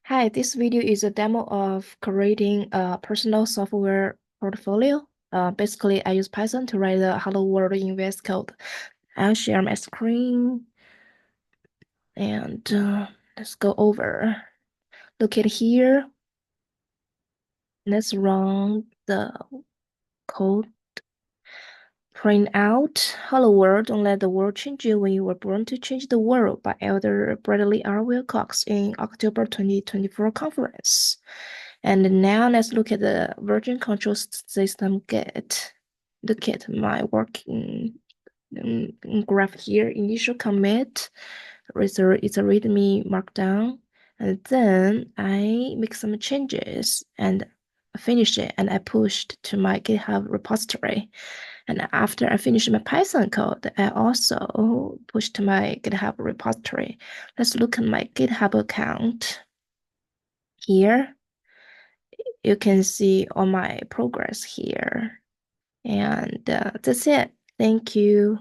Hi, this video is a demo of creating a personal software portfolio. Basically, I use Python to write the Hello World in VS Code. I'll share my screen and let's go over. Look at here. Let's run the code. Print out Hello World, don't let the world change you when you were born to change the world by Elder Bradley R. Wilcox in October 2024 conference. And now let's look at the version control system Git. Look at my working graph here. Initial commit, result is a README markdown. And then I make some changes and finish it and I pushed to my GitHub repository. And after I finish my Python code, I also push to my GitHub repository. Let's look at my GitHub account. Here, you can see all my progress here. And that's it. Thank you.